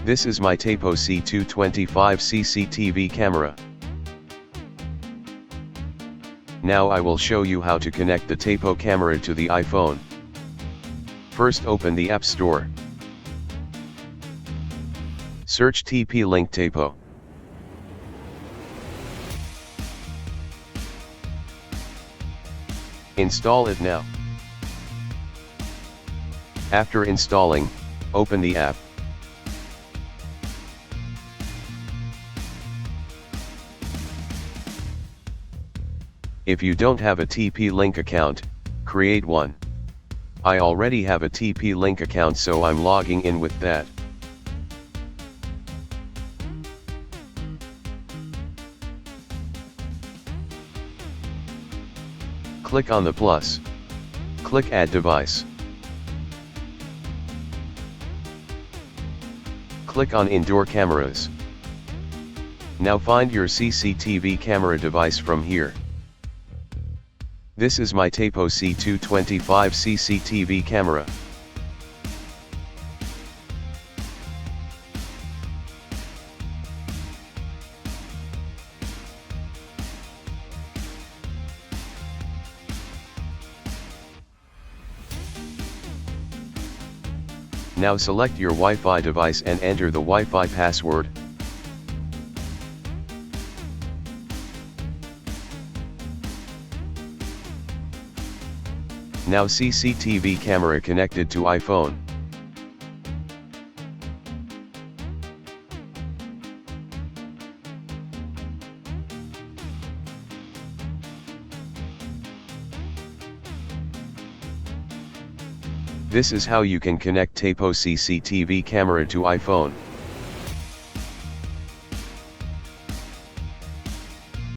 This is my tapo C225 CCTV camera. Now I will show you how to connect the tapo camera to the iPhone. First, open the App Store. Search TP-Link Tapo. Install it now. After installing, open the app. If you don't have a TP-Link account, create one. I already have a TP-Link account, so I'm logging in with that. Click on the plus. Click Add Device. Click on Indoor Cameras. Now find your CCTV camera device from here. This is my tapo C225 CCTV camera. Now select your Wi-Fi device and enter the Wi-Fi password. Now CCTV camera connected to iPhone. This is how you can connect tapo CCTV camera to iPhone.